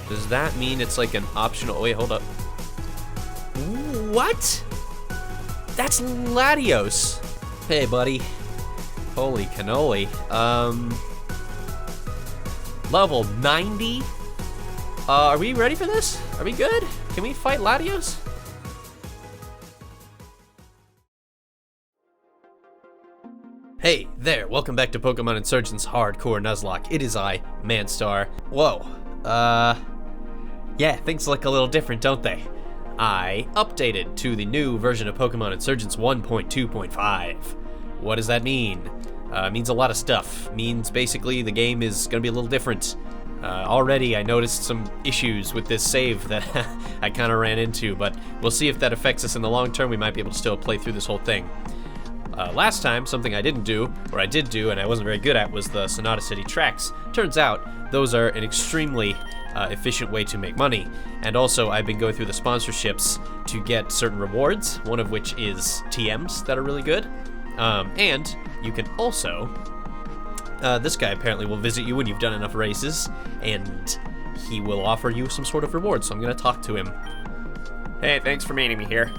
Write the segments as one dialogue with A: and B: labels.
A: Does that mean it's like an optional? Wait, hold up. What? That's Latios. Hey, buddy. Holy cannoli. Level 90? Are we ready for this? Are we good? Can we fight Latios? Hey there, welcome back to Pokémon Insurgence Hardmode Nuzlocke. It is I, Manstar. Whoa, yeah, things look a little different, don't they? I updated to the new version of Pokémon Insurgence 1.2.5. What does that mean? It means a lot of stuff. It means basically the game is gonna be a little different. Already I noticed some issues with this save that I kind of ran into, but we'll see if that affects us in the long term. We might be able to still play through this whole thing. Last time, something I didn't do, or I did do and I wasn't very good at, was the Sonata City tracks. Turns out, those are an extremely efficient way to make money. And also, I've been going through the sponsorships to get certain rewards, one of which is TMs that are really good. And you can also, this guy apparently will visit you when you've done enough races, and he will offer you some sort of reward, so I'm gonna talk to him.
B: Hey, thanks for meeting me here.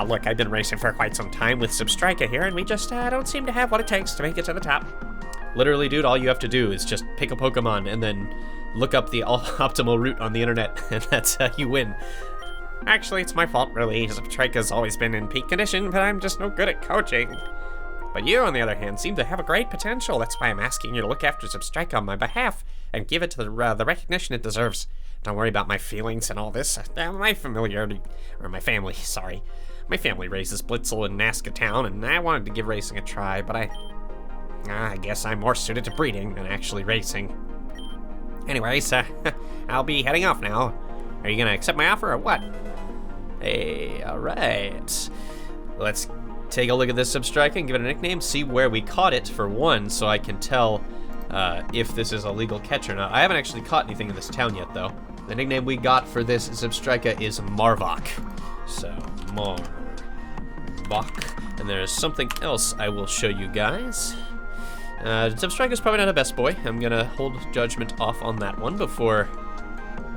B: Look, I've been racing for quite some time with Substrika here, and we just don't seem to have what it takes to make it to the top.
A: Literally, dude, all you have to do is just pick a Pokemon and then look up the optimal route on the internet, and that's how you win.
B: Actually, it's my fault, really. Substrika's always been in peak condition, but I'm just no good at coaching. But you, on the other hand, seem to have a great potential. That's why I'm asking you to look after Substrika on my behalf and give it to the recognition it deserves. Don't worry about my feelings and all this. My family, sorry. My family raises Blitzel in Nazca Town, and I wanted to give racing a try, but I guess I'm more suited to breeding than actually racing. Anyways, I'll be heading off now. Are you gonna accept my offer or what?
A: Hey, alright. Let's take a look at this Substrika and give it a nickname, see where we caught it for one, so I can tell if this is a legal catch or not. I haven't actually caught anything in this town yet, though. The nickname we got for this Substrika is Marvok. So, Marvok. And there's something else I will show you guys. Substrika's probably not a best boy. I'm gonna hold judgment off on that one before...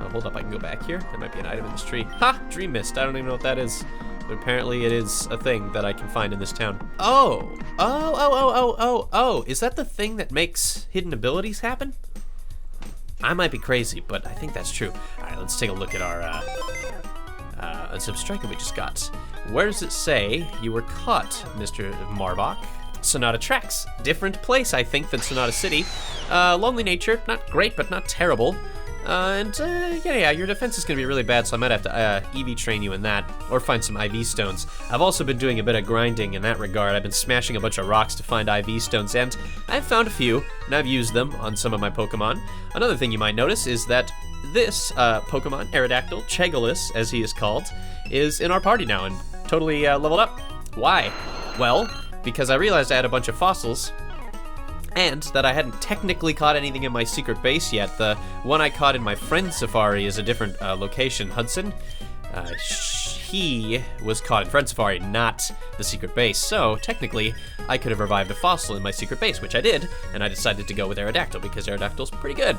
A: Oh, hold up, I can go back here. There might be an item in this tree. Ha! Dream Mist. I don't even know what that is. But apparently it is a thing that I can find in this town. Oh! Oh! Is that the thing that makes hidden abilities happen? I might be crazy, but I think that's true. Alright, let's take a look at our Substrika we just got. Where does it say you were caught, Mr. Marvok? Sonata Tracks. Different place, I think, than Sonata City. Lonely nature, not great, but not terrible. Yeah, your defense is gonna be really bad, so I might have to EV train you in that, or find some IV stones. I've also been doing a bit of grinding in that regard. I've been smashing a bunch of rocks to find IV stones, and I've found a few, and I've used them on some of my Pokemon. Another thing you might notice is that this Pokemon, Aerodactyl, Chegolis, as he is called, is in our party now and totally leveled up. Why? Well, because I realized I had a bunch of fossils, and that I hadn't technically caught anything in my secret base yet. The one I caught in my friend's safari is a different location, Hudson. He was caught in Friend Safari, not the secret base. So technically, I could have revived a fossil in my secret base, which I did, and I decided to go with Aerodactyl because Aerodactyl's pretty good.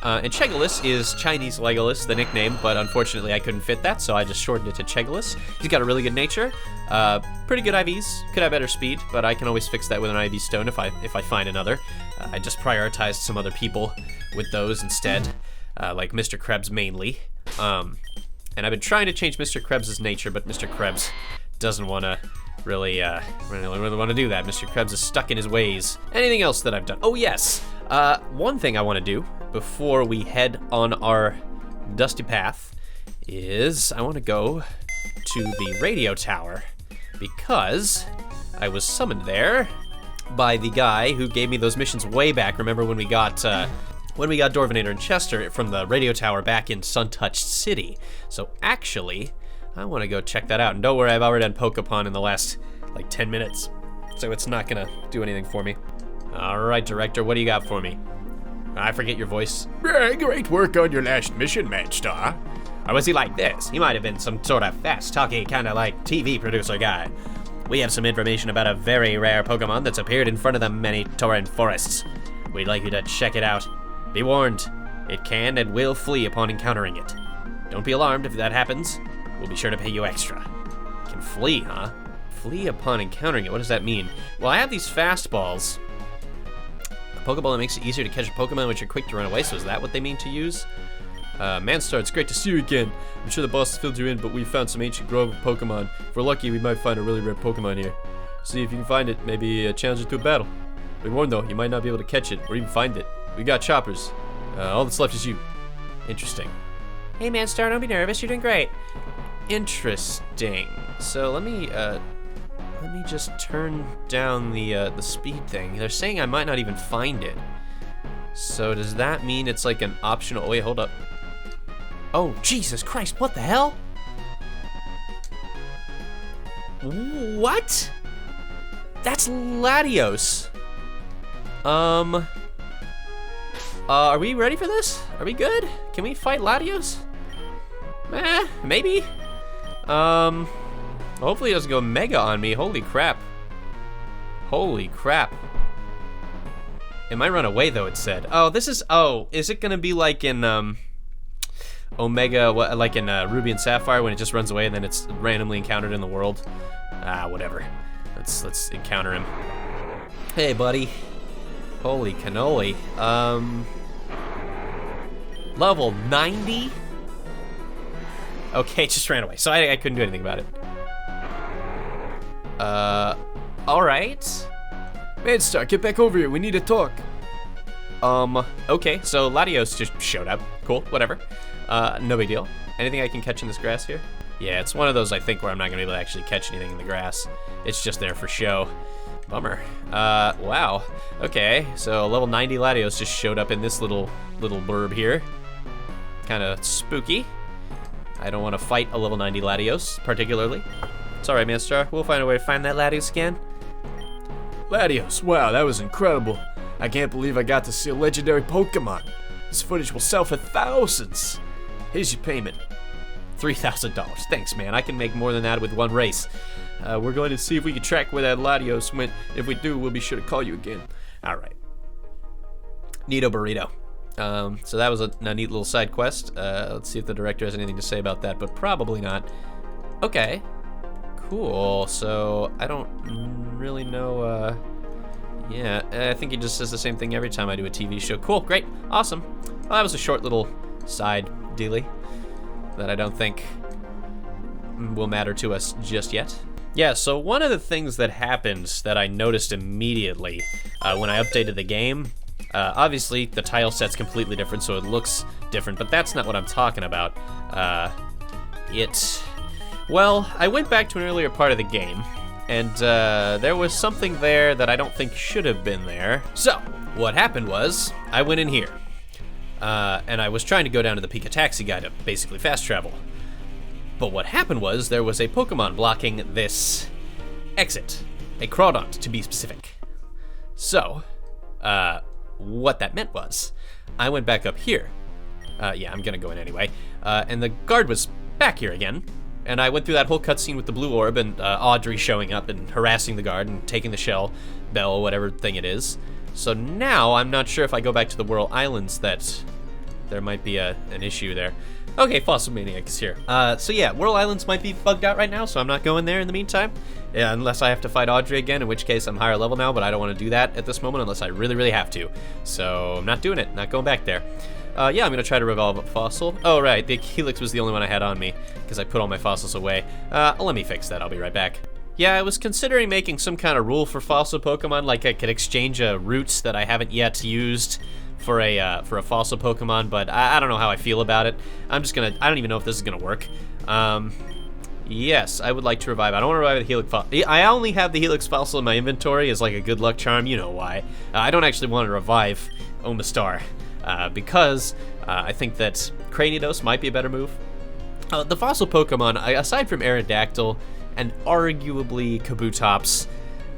A: And Chegolis is Chinese Legolas, the nickname, but unfortunately I couldn't fit that, so I just shortened it to Chegolis. He's got a really good nature, pretty good IVs, could have better speed, but I can always fix that with an IV stone if I find another. I just prioritized some other people with those instead, like Mr. Krebs mainly. And I've been trying to change Mr. Krebs' nature, but Mr. Krebs doesn't want to really want to do that. Mr. Krebs is stuck in his ways. Anything else that I've done? Oh yes, one thing I want to do before we head on our dusty path is I want to go to the radio tower because I was summoned there by the guy who gave me those missions way back. Remember when we got Dorvinator and Chester from the radio tower back in Sun-Touched City? So actually, I want to go check that out. And don't worry, I've already done Pokepon in the last like 10 minutes, so it's not gonna do anything for me. All right, Director, what do you got for me? I forget your voice.
C: Great work on your last mission, Manstar.
A: Or was he like this? He might have been some sort of fast-talking, kind of like TV producer guy. We have some information about a very rare Pokemon that's appeared in front of the many Tauren forests. We'd like you to check it out. Be warned, It can and will flee upon encountering it. Don't be alarmed if that happens. We'll be sure to pay you extra. It can flee, huh? Flee upon encountering it, what does that mean? Well, I have these fastballs. A Pokeball that makes it easier to catch a Pokemon which are quick to run away, so is that what they mean to use? Manstar, it's great to see you again. I'm sure the boss has filled you in, but we found some ancient grove of Pokemon. If we're lucky, we might find a really rare Pokemon here. See if you can find it, maybe challenge it to a battle. Be warned though, you might not be able to catch it, or even find it. We got choppers. All that's left is you. Interesting. Hey Manstar, don't be nervous, you're doing great. Interesting. So let me just turn down the speed thing. They're saying I might not even find it. So does that mean it's like an optional, oh wait, hold up. Oh, Jesus Christ, what the hell? What? That's Latios. Are we ready for this? Are we good? Can we fight Latios? Maybe. Hopefully it doesn't go Mega on me. Holy crap. Holy crap. It might run away though, it said. Oh, this is, is it gonna be like in, Omega, like in Ruby and Sapphire when it just runs away and then it's randomly encountered in the world? Whatever. Let's encounter him. Hey, buddy. Holy cannoli. Level 90? Okay, it just ran away, so I couldn't do anything about it. Alright.
C: Manstar, get back over here. We need to talk.
A: Okay, so Latios just showed up. Cool, whatever. No big deal. Anything I can catch in this grass here? Yeah, it's one of those, I think, where I'm not gonna be able to actually catch anything in the grass. It's just there for show. Bummer. Wow. Okay, so level 90 Latios just showed up in this little blurb here. Kinda spooky. I don't want to fight a level 90 Latios, particularly. It's alright, Manstar. We'll find a way to find that Latios again.
C: Latios, wow, that was incredible. I can't believe I got to see a legendary Pokemon. This footage will sell for thousands. Here's your payment.
A: $3,000. Thanks, man. I can make more than that with one race. We're going to see if we can track where that Latios went. If we do, we'll be sure to call you again. Alright. Neato burrito. So that was a neat little side quest. Let's see if the director has anything to say about that, but probably not. Okay. Cool. So I don't really know. Yeah, I think he just says the same thing every time I do a TV show. Cool, great, awesome. Well, that was a short little side dealy that I don't think will matter to us just yet. Yeah, so one of the things that happened that I noticed immediately when I updated the game, obviously the tile set's completely different, so it looks different, but that's not what I'm talking about. Well, I went back to an earlier part of the game, and there was something there that I don't think should have been there. So, what happened was, I went in here, and I was trying to go down to the Pika Taxi guy to basically fast travel. But what happened was, there was a Pokemon blocking this exit. A Crawdont, to be specific. So, what that meant was, I went back up here. Yeah, I'm gonna go in anyway. And the guard was back here again. And I went through that whole cutscene with the blue orb and Audrey showing up and harassing the guard and taking the shell, bell, whatever thing it is. So now I'm not sure if I go back to the Whirl Islands that there might be an issue there. Okay, Fossil Maniac is here. So yeah, Whirl Islands might be bugged out right now, so I'm not going there in the meantime. Yeah, unless I have to fight Audrey again, in which case I'm higher level now, but I don't want to do that at this moment unless I really, really have to. So I'm not doing it, not going back there. Yeah, I'm gonna try to revolve a fossil. Oh, right, the Helix was the only one I had on me, because I put all my fossils away. Let me fix that, I'll be right back. Yeah, I was considering making some kind of rule for fossil Pokemon, like I could exchange a route that I haven't yet used for a fossil Pokemon, but I don't know how I feel about it. I don't even know if this is gonna work. Yes, I would like to revive. I don't want to revive the Helix fossil. I only have the Helix fossil in my inventory as like a good luck charm, you know why. I don't actually want to revive Omastar. Because I think that Cranidos might be a better move. The fossil Pokemon, aside from Aerodactyl and arguably Kabutops,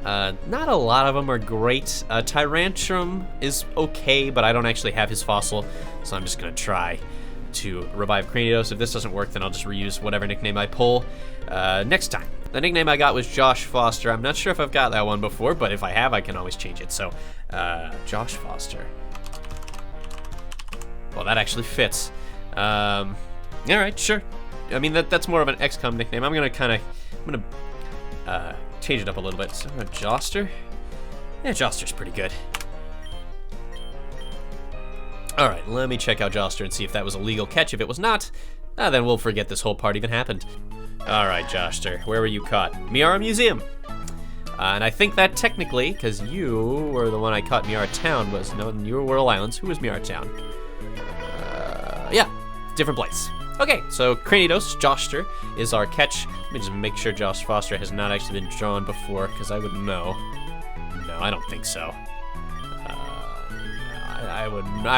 A: not a lot of them are great. Tyrantrum is okay, but I don't actually have his fossil, so I'm just gonna try to revive Cranidos. If this doesn't work, then I'll just reuse whatever nickname I pull next time. The nickname I got was Josh Foster. I'm not sure if I've got that one before, but if I have, I can always change it. So, Josh Foster. Well, that actually fits. All right, sure. I mean, that's more of an XCOM nickname. I'm gonna change it up a little bit. So, Joster? Yeah, Joster's pretty good. All right, let me check out Joster and see if that was a legal catch. If it was not, then we'll forget this whole part even happened. All right, Joster, where were you caught? Miara Museum. And I think that technically, because you were the one I caught in Miara Town, was no, you were Whirl Islands. Who was Miara Town? Yeah, different place. Okay, so Cranidos, Joster, is our catch. Let me just make sure Josh Foster has not actually been drawn before, because I wouldn't know. No, I don't think so. I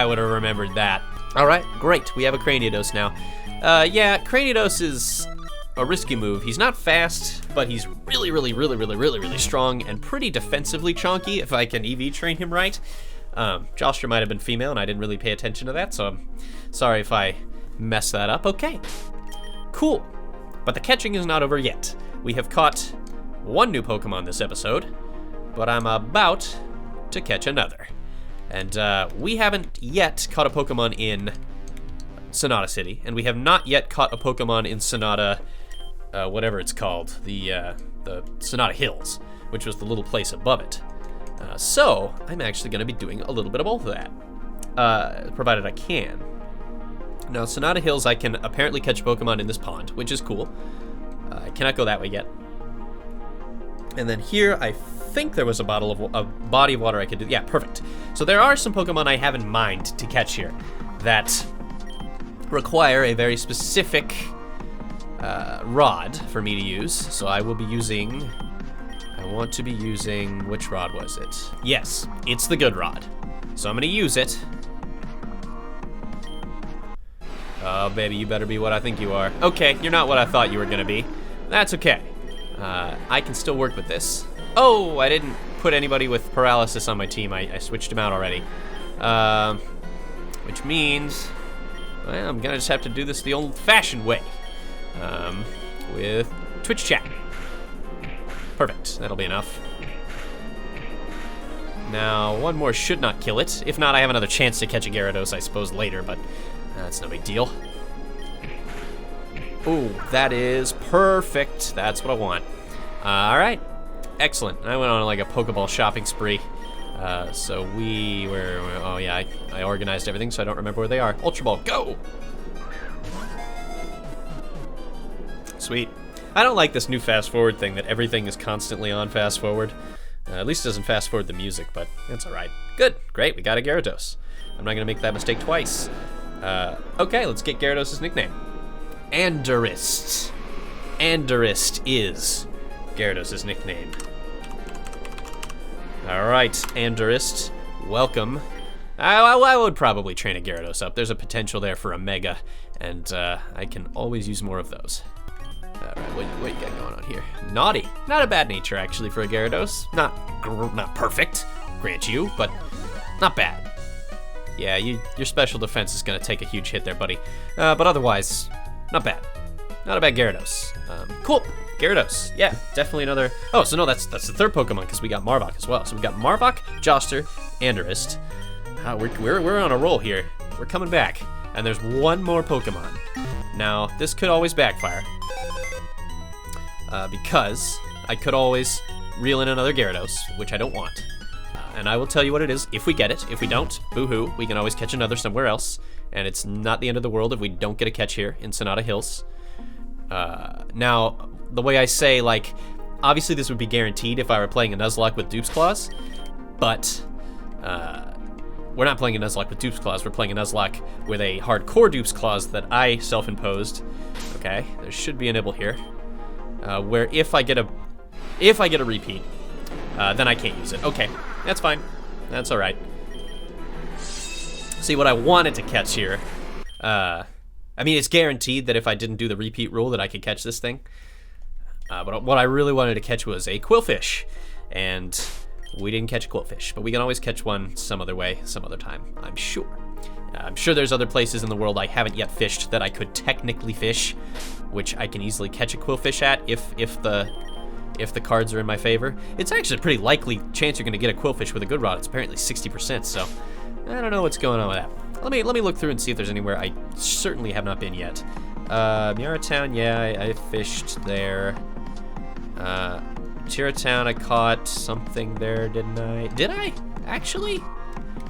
A: would have remembered that. All right, great. We have a Cranidos now. Yeah, Cranidos is a risky move. He's not fast, but he's really strong and pretty defensively chonky if I can EV train him right. Joster might have been female, and I didn't really pay attention to that, so I'm sorry if I messed that up. Okay, cool. But the catching is not over yet. We have caught one new Pokemon this episode, but I'm about to catch another. And we haven't yet caught a Pokemon in Sonata City, and we have not yet caught a Pokemon in Sonata, whatever it's called, the Sonata Hills, which was the little place above it. So I'm actually going to be doing a little bit of both of that, provided I can. Now, Sonata Hills, I can apparently catch Pokemon in this pond, which is cool. I cannot go that way yet. And then here, I think there was a body of water I could do. Yeah, perfect. So there are some Pokemon I have in mind to catch here that require a very specific rod for me to use. So I will be using, I want to be using, which rod was it? Yes, it's the good rod. So I'm gonna use it. Oh, baby, you better be what I think you are. Okay, you're not what I thought you were gonna be. That's okay. I can still work with this. Oh, I didn't put anybody with paralysis on my team. I switched him out already. Which means, well, I'm gonna just have to do this the old-fashioned way. With Twitch chat. Perfect, that'll be enough. Now, one more should not kill it. If not, I have another chance to catch a Gyarados, I suppose, later, but that's no big deal. Ooh, that is perfect. That's what I want. All right, excellent. I went on like a Pokeball shopping spree. So we were, oh yeah, I organized everything, so I don't remember where they are. Ultra Ball, go! Sweet. I don't like this new fast forward thing that everything is constantly on fast forward. At least it doesn't fast forward the music, but that's all right. Good, great, we got a Gyarados. I'm not gonna make that mistake twice. Okay, let's get Gyarados' nickname. Andorist. Andorist is Gyarados' nickname. All right, Andorist, welcome. I would probably train a Gyarados up. There's a potential there for a Mega, and I can always use more of those. All right, what you got going on here? Naughty. Not a bad nature, actually, for a Gyarados. Not perfect, grant you, but not bad. Yeah, your special defense is going to take a huge hit there, buddy. But otherwise, not bad. Not a bad Gyarados. Cool. Gyarados. Yeah, definitely another. Oh, so no, that's the third Pokemon because we got Marvok as well. So we got Marvok, Joster, Andorist. We're on a roll here. We're coming back, and there's one more Pokemon. Now this could always backfire because I could always reel in another Gyarados, which I don't want. And I will tell you what it is if we get it. If we don't, boo-hoo, we can always catch another somewhere else. And it's not the end of the world if we don't get a catch here in Sonata Hills. Now, the way I say, like, obviously this would be guaranteed if I were playing a Nuzlocke with Dupe's Claws, but we're not playing a Nuzlocke with Dupe's Claws, we're playing a Nuzlocke with a hardcore Dupe's Claws that I self-imposed. Okay, there should be a nibble here, where if I get a repeat, then I can't use it. Okay, that's fine, that's all right. See, what I wanted to catch here, I mean, it's guaranteed that if I didn't do the repeat rule that I could catch this thing. But what I really wanted to catch was a Quillfish, and we didn't catch a Quillfish, but we can always catch one some other way, some other time, I'm sure. I'm sure there's other places in the world I haven't yet fished that I could technically fish, which I can easily catch a Quillfish at if the cards are in my favor. It's actually a pretty likely chance you're going to get a Quillfish with a good rod. It's apparently 60%, so I don't know what's going on with that. Let me look through and see if there's anywhere I certainly have not been yet. Miara Town, yeah, I fished there. Chira Town, I caught something there, didn't I? Did I? Actually?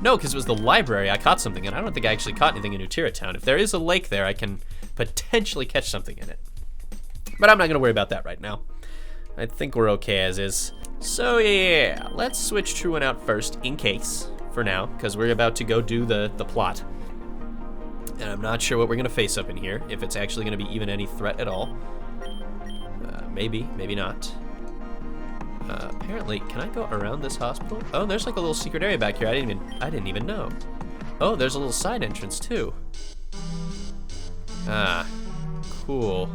A: No, because it was the library. I caught something, and I don't think I actually caught anything in Utira Town. If there is a lake there, I can potentially catch something in it. But I'm not going to worry about that right now. I think we're okay as is. So yeah, let's switch Truant out first, in case, for now, because we're about to go do the plot. And I'm not sure what we're going to face up in here, if it's actually going to be even any threat at all. Maybe, maybe not. Apparently, can I go around this hospital? Oh, there's like a little secret area back here. I didn't even know. Oh, there's a little side entrance too. Ah, cool.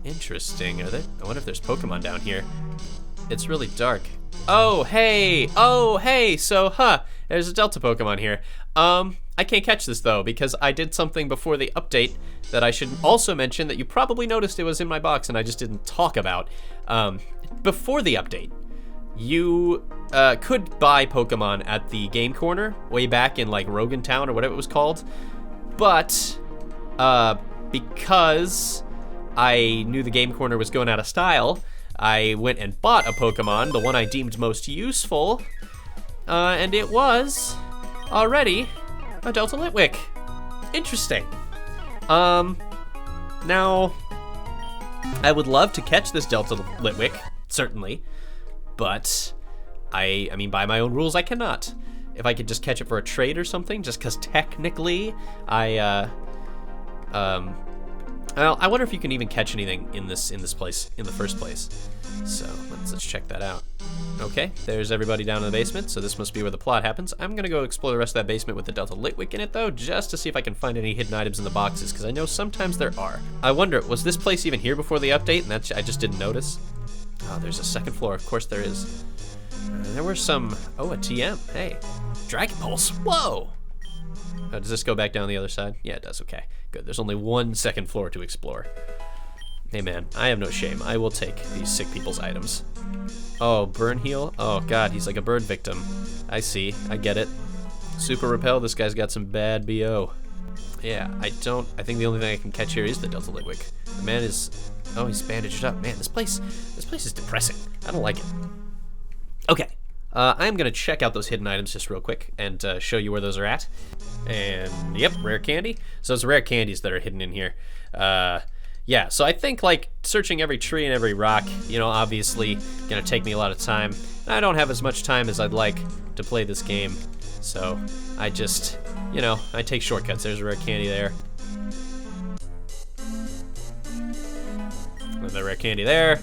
A: Interesting. I wonder if there's Pokemon down here. It's really dark. Oh, hey! Oh, hey! So, there's a Delta Pokemon here. I can't catch this though because I did something before the update that I should also mention that you probably noticed it was in my box and I just didn't talk about. Before the update, you could buy Pokemon at the game corner way back in like Rogan Town or whatever it was called, but because I knew the game corner was going out of style, I went and bought a Pokemon, the one I deemed most useful, and it was already a Delta Litwick. Interesting. Now, I would love to catch this Delta Litwick, certainly, but I mean, by my own rules, I cannot. If I could just catch it for a trade or something, just because technically, well, I wonder if you can even catch anything in this place in the first place. So let's check that out. Okay, there's everybody down in the basement, so this must be where the plot happens. I'm gonna go explore the rest of that basement with the Delta Litwick in it though, just to see if I can find any hidden items in the boxes, because I know sometimes there are. I wonder, was this place even here before the update, and I just didn't notice? Oh, there's a second floor, of course there is. There were some, oh, a TM, hey. Dragon Pulse, whoa! Does this go back down the other side? Yeah, it does, okay. Good, there's only one second floor to explore. Hey man, I have no shame. I will take these sick people's items. Oh, burn heal? Oh god, he's like a bird victim. I see, I get it. Super repel, this guy's got some bad BO. Yeah, I think the only thing I can catch here is the Delta Litwick. The man is, oh, he's bandaged up. Man, this place is depressing. I don't like it. Okay, I'm gonna check out those hidden items just real quick and show you where those are at. And yep, rare candy. So it's rare candies that are hidden in here. Yeah, so I think like searching every tree and every rock, you know, obviously gonna take me a lot of time. I don't have as much time as I'd like to play this game, so I just, you know, I take shortcuts. There's a rare candy there. Another rare candy there.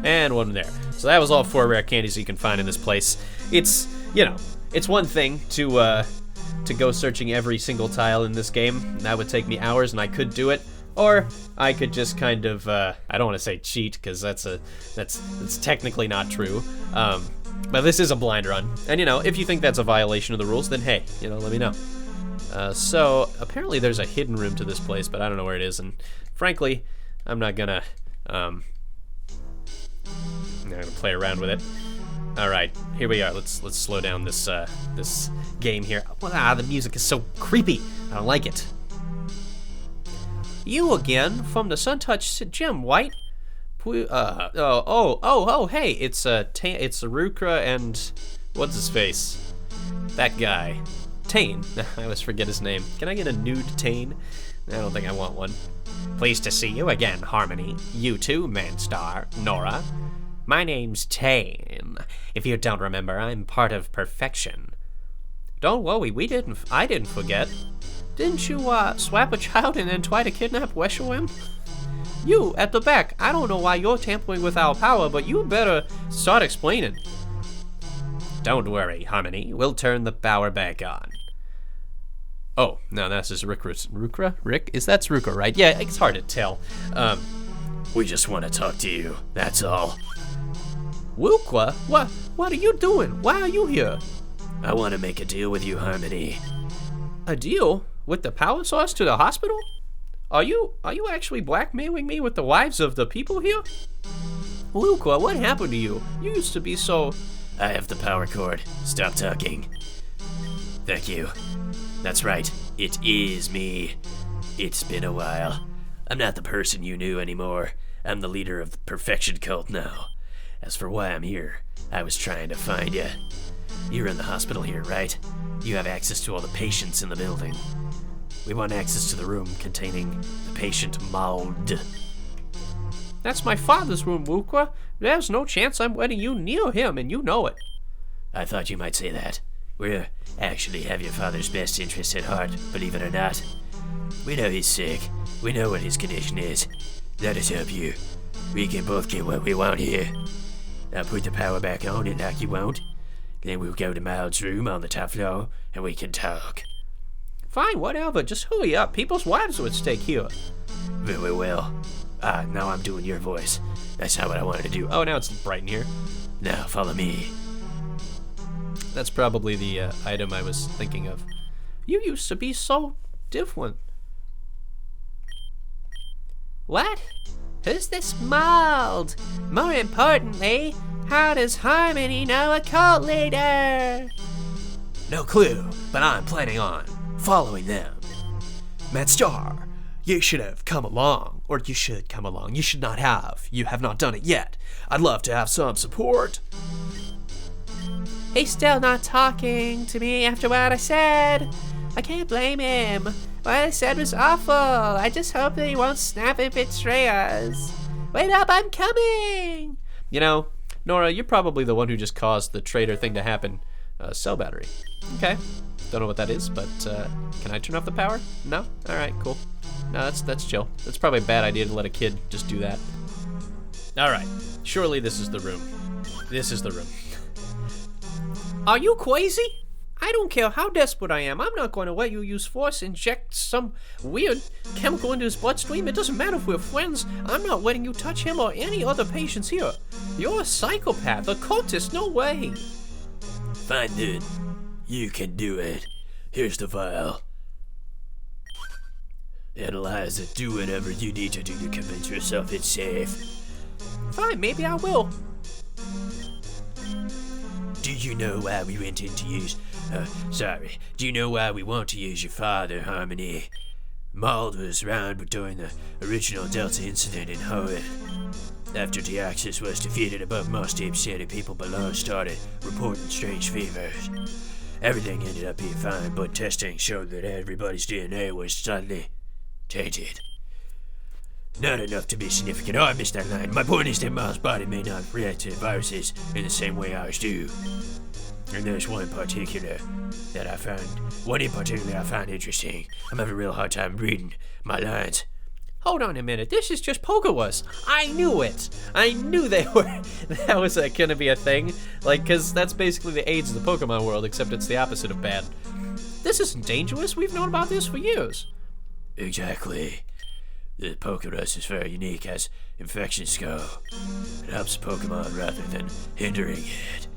A: And one there. So that was all 4 rare candies you can find in this place. It's, you know, it's one thing to go searching every single tile in this game. That would take me hours, and I could do it. Or I could just kind of, I don't want to say cheat, because that's technically not true. But this is a blind run. And, you know, if you think that's a violation of the rules, then hey, you know, let me know. So, apparently there's a hidden room to this place, but I don't know where it is. And frankly, I'm not gonna play around with it. All right, here we are. Let's slow down this this game here. The music is so creepy. I don't like it. You again from the Suntouch Gym, White? Hey, it's Rukra and what's his face? That guy, Tane. I always forget his name. Can I get a nude Tane? I don't think I want one. Pleased to see you again, Harmony. You too, Manstar, Nora. My name's Tane. If you don't remember, I'm part of Perfection. Don't worry, I didn't forget. Didn't you, swap a child and then try to kidnap Weshawim? You, at the back, I don't know why you're tampering with our power, but you better start explaining. Don't worry, Harmony, we'll turn the power back on. Oh, no, that's just Rukra? Rick? That's Rukra, right? Yeah, it's hard to tell. We just want to talk to you, that's all. Rukra? What are you doing? Why are you here? I want to make a deal with you, Harmony. A deal? With the power source to the hospital? Are you actually blackmailing me with the wives of the people here? Rukra, what happened to you? You used to be so
D: I have the power cord. Stop talking. Thank you. That's right. It is me. It's been a while. I'm not the person you knew anymore. I'm the leader of the Perfection Cult now. As for why I'm here, I was trying to find you. You're in the hospital here, right? You have access to all the patients in the building. We want access to the room containing the patient Maud.
A: That's my father's room, Wukwa. There's no chance I'm letting you near him, and you know it.
D: I thought you might say that. We actually have your father's best interest at heart, believe it or not. We know he's sick. We know what his condition is. Let us help you. We can both get what we want here. I'll put the power back on and knock you won't. Then we'll go to Maud's room on the top floor, and we can talk.
A: Fine, whatever. Just hurry up. People's lives are at stake here.
D: Very well. Now I'm doing your voice. That's not what I wanted to do.
A: Oh, now it's bright in here.
D: Now follow me.
A: That's probably the item I was thinking of. You used to be so different. What? Who's this Maud? More importantly, how does Harmony know a cult leader?
C: No clue, but I'm planning on following them. Matt Star, you should have come along, or you should come along. You should not have. You have not done it yet. I'd love to have some support.
A: He's still not talking to me after what I said. I can't blame him. What I said was awful. I just hope that he won't snap and betray us. Wait up, I'm coming! You know, Nora, you're probably the one who just caused the traitor thing to happen. Cell battery. Okay. Don't know what that is, but can I turn off the power? No? Alright, cool. No, that's chill. That's probably a bad idea to let a kid just do that. Alright. Surely this is the room. This is the room. Are you crazy? I don't care how desperate I am. I'm not going to let you use force, inject some weird chemical into his bloodstream. It doesn't matter if we're friends. I'm not letting you touch him or any other patients here. You're a psychopath, a cultist, no way.
D: Fine, dude. You can do it. Here's the vial. Analyze it. Do whatever you need to do to convince yourself it's safe.
A: Fine, maybe I will.
D: Do you know why we went in to use... do you know why we want to use your father, Harmony? Maud was around during the original Delta incident in Hoenn. After Deoxys was defeated above most deep city, people below started reporting strange fevers. Everything ended up being fine, but testing showed that everybody's DNA was suddenly tainted. Not enough to be significant. Oh, I missed that line. My point is that Maud's body may not react to viruses in the same way ours do. And there's one in particular I found interesting. I'm having a real hard time reading my lines.
A: Hold on a minute. This is just Pokéwas. I knew it. I knew they were. That was gonna be a thing. Like, cause that's basically the AIDS of the Pokemon world, except it's the opposite of bad. This isn't dangerous. We've known about this for years.
D: Exactly. The Pokerus is very unique as infections go. It helps Pokemon rather than hindering it.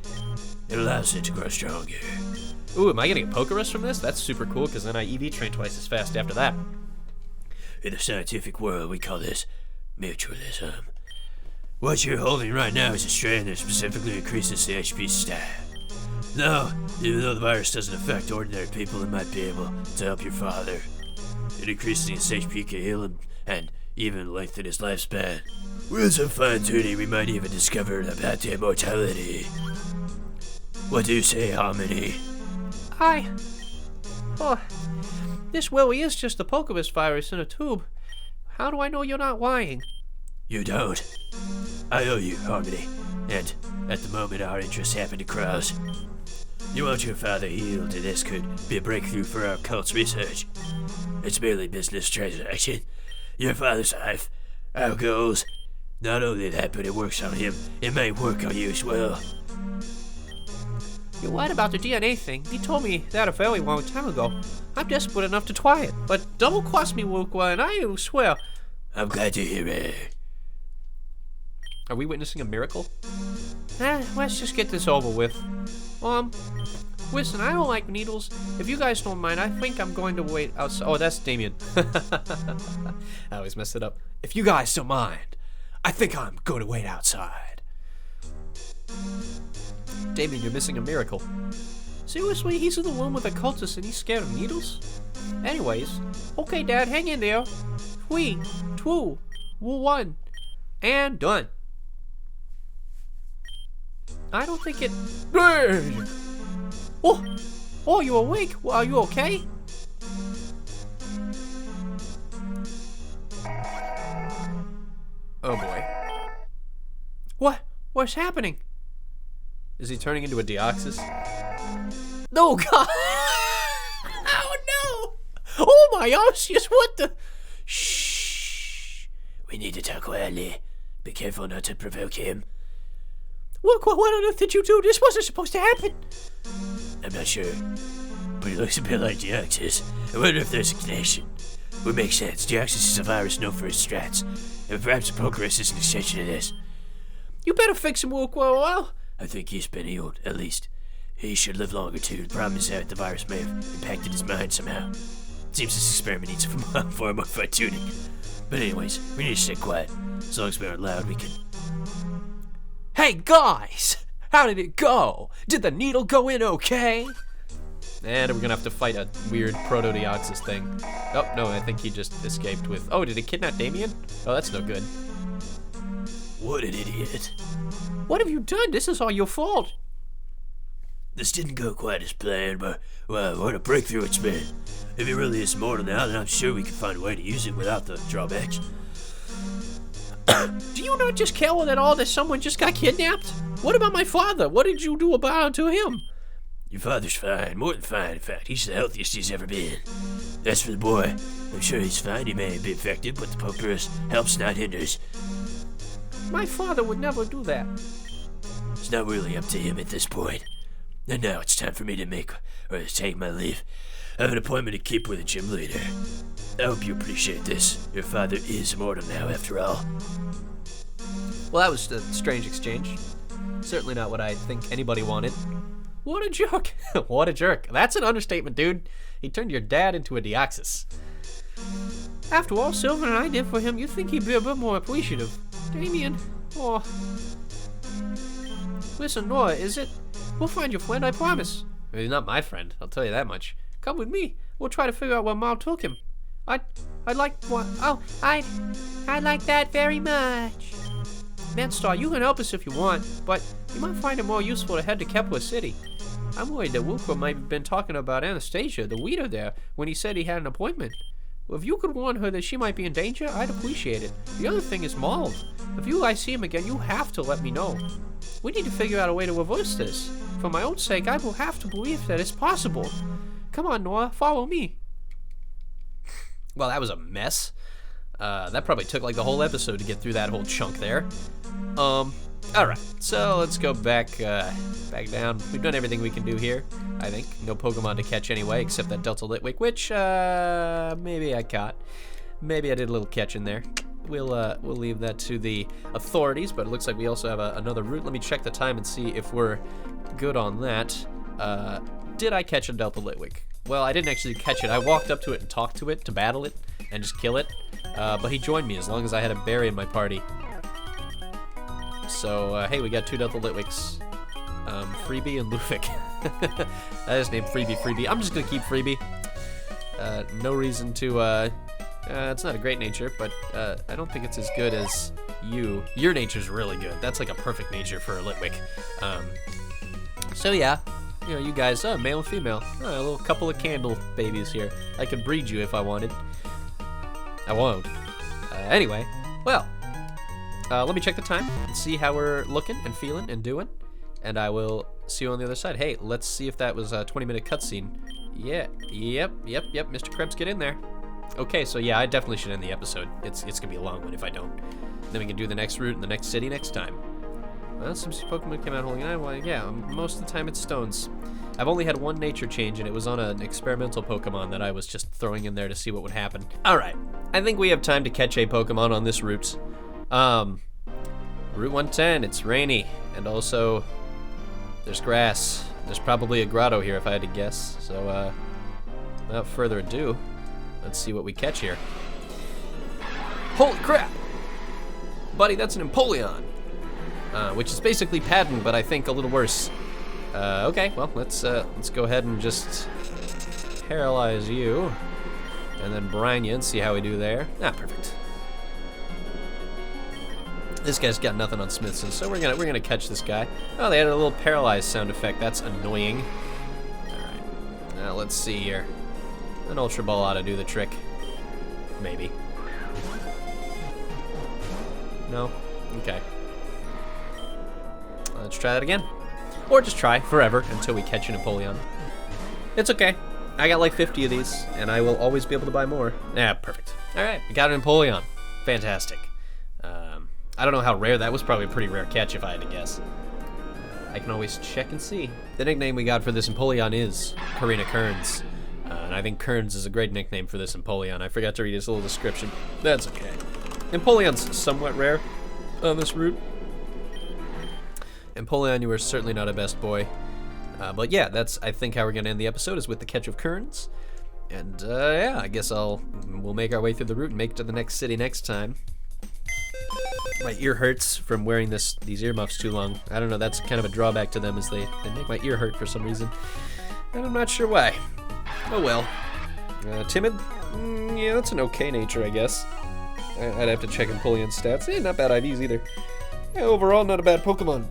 D: It allows it to grow stronger.
A: Ooh, am I getting a Pokerus from this? That's super cool, because then I EV train twice as fast after that.
D: In the scientific world, we call this mutualism. What you're holding right now is a strain that specifically increases the HP stat. No, even though the virus doesn't affect ordinary people, it might be able to help your father. It increases his HP, can heal him, and even lengthen his lifespan. With some fine-tuning, we might even discover the path to immortality. What do you say, Harmony?
A: This really is just the Pokémon virus in a tube. How do I know you're not lying?
D: You don't. I owe you, Harmony. And at the moment, our interests happen to cross. You want your father healed, and this could be a breakthrough for our cult's research. It's merely business transaction. Your father's life, our goals. Not only that, but it works on him. It may work on you as well.
A: You're right about the DNA thing. He told me that a very long time ago. I'm desperate enough to try it, but double-cross me, Wukwa, and I swear...
D: I'm glad to hear it.
A: Are we witnessing a miracle? Let's just get this over with. Listen, I don't like needles. If you guys don't mind, I think I'm going to wait outside. Oh, that's Damien. I always mess it up.
C: If you guys don't mind, I think I'm going to wait outside.
A: Damien, you're missing a miracle. Seriously, he's the one with the cultist and he's scared of needles? Anyways, okay, Dad, hang in there. 3, 2, 1, and done. I don't think it... Oh, you awake? Well, are you okay? Oh boy. What's happening? Is he turning into a Deoxys? No, God! Oh no! Oh my Arceus, what the?
D: Shh. We need to talk quietly. Be careful not to provoke him.
A: What on earth did you do? This wasn't supposed to happen.
D: I'm not sure, but it looks a bit like Deoxys. I wonder if there's a connection. Would make sense. Deoxys is a virus known for its strats, and perhaps Pokerus is an extension of this.
A: You better fix him, well.
D: I think he's been healed, at least. He should live longer too. The problem is that the virus may have impacted his mind somehow. Seems this experiment needs far more fine-tuning. But anyways, we need to stay quiet. As long as we aren't loud, we can...
C: Hey, guys! How did it go? Did the needle go in okay?
A: And we're gonna have to fight a weird Proto-Deoxys thing. Oh, no, I think he just escaped with... Oh, did he kidnap Damien? Oh, that's no good.
D: What an idiot.
A: What have you done? This is all your fault.
D: This didn't go quite as planned, but, well, what a breakthrough it's been. If it really is immortal now, then I'm sure we can find a way to use it without the drawbacks.
A: Do you not just care at all that someone just got kidnapped? What about my father? What did you do about it to him?
D: Your father's fine, more than fine, in fact. He's the healthiest he's ever been. As for the boy, I'm sure he's fine. He may be infected, but the Pokerus helps, not hinders.
A: My father would never do that.
D: It's not really up to him at this point. And now it's time for me to take my leave. I have an appointment to keep with the gym leader. I hope you appreciate this. Your father is immortal now, after all.
A: Well, that was a strange exchange. Certainly not what I think anybody wanted. What a jerk. What a jerk. That's an understatement, dude. He turned your dad into a Deoxys. After all Sylvan and I did for him, you'd think he'd be a bit more appreciative. Damien, oh. Listen, Nora, is it? We'll find your friend, I promise. Well, he's not my friend, I'll tell you that much. Come with me. We'll try to figure out where Mom took him. I'd like that very much. Manstar, you can help us if you want, but you might find it more useful to head to Kepler City. I'm worried that Wilco might have been talking about Anastasia, the leader there, when he said he had an appointment. Well, if you could warn her that she might be in danger, I'd appreciate it. The other thing is Maul. If you guys see him again, you have to let me know. We need to figure out a way to reverse this. For my own sake, I will have to believe that it's possible. Come on, Nora, follow me. Well, that was a mess. That probably took like the whole episode to get through that whole chunk there. Alright, so let's go back down. We've done everything we can do here, I think. No Pokemon to catch anyway, except that Delta Litwick, which, maybe I caught. Maybe I did a little catch in there. We'll leave that to the authorities, but it looks like we also have another route. Let me check the time and see if we're good on that. Did I catch a Delta Litwick? Well, I didn't actually catch it. I walked up to it and talked to it to battle it and just kill it. But he joined me as long as I had a berry in my party. So, hey, we got 2 Delta Litwicks. Freebie and Lufic. That is named Freebie. I'm just gonna keep Freebie. No reason to, it's not a great nature, but I don't think it's as good as you. Your nature's really good. That's like a perfect nature for a Litwick. So yeah, you know, you guys, male and female. A little couple of candle babies here. I could breed you if I wanted. I won't. Anyway, well, let me check the time and see how we're looking and feeling and doing, and I will see you on the other side. Hey, let's see if that was a 20-minute cutscene. Yeah, yep, Mr. Krebs, get in there. Okay, so yeah, I definitely should end the episode. It's gonna be a long one if I don't. Then we can do the next route in the next city next time. Well, some Pokemon came out holding on. Well, yeah, most of the time it's stones. I've only had one nature change, and it was on an experimental Pokemon that I was just throwing in there to see what would happen. Alright, I think we have time to catch a Pokemon on this route. Route 110, it's rainy, and also there's grass. There's probably a grotto here if I had to guess, so without further ado, let's see what we catch here. Holy crap! Buddy, that's an Empoleon! Which is basically Padden, but I think a little worse. Okay, well, let's go ahead and just paralyze you, and then brine you and see how we do there. Ah, perfect. This guy's got nothing on Smithson, so we're gonna catch this guy. Oh, they had a little paralyzed sound effect. That's annoying. All right, now let's see here. An Ultra Ball ought to do the trick. Maybe. No? Okay. Let's try that again. Or just try forever until we catch a Napoleon. It's okay. I got like 50 of these, and I will always be able to buy more. Yeah, perfect. All right, we got a Napoleon. Fantastic. I don't know how rare that was. Probably a pretty rare catch if I had to guess. I can always check and see. The nickname we got for this Napoleon is Karina Kearns. And I think Kearns is a great nickname for this Napoleon. I forgot to read his little description. That's okay. Napoleon's somewhat rare on this route. Napoleon, you are certainly not a best boy. But yeah, that's, I think, how we're going to end the episode, is with the catch of Kearns. And yeah, I guess we'll make our way through the route and make it to the next city next time. My ear hurts from wearing these earmuffs too long. I don't know, that's kind of a drawback to them, is they make my ear hurt for some reason. And I'm not sure why. Oh well. Timid? Yeah, that's an okay nature, I guess. I'd have to check Napoleon's stats. Not bad IVs either. Yeah, overall, not a bad Pokemon.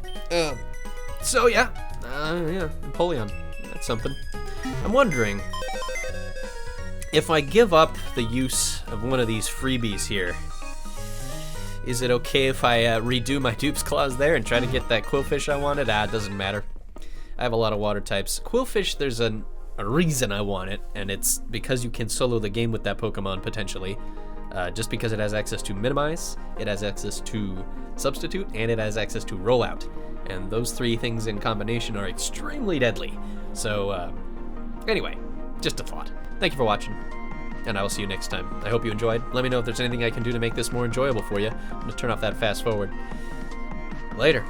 A: So yeah. Yeah, Napoleon. That's something. I'm wondering if I give up the use of one of these freebies here, is it okay if I redo my Dupe's Claws there and try to get that Quillfish I wanted? It doesn't matter. I have a lot of water types. Quillfish, there's a reason I want it, and it's because you can solo the game with that Pokemon potentially. Just because it has access to Minimize, it has access to Substitute, and it has access to Rollout. And those three things in combination are extremely deadly. So, anyway, just a thought. Thank you for watching, and I will see you next time. I hope you enjoyed. Let me know if there's anything I can do to make this more enjoyable for you. I'm going to turn off that fast forward. Later.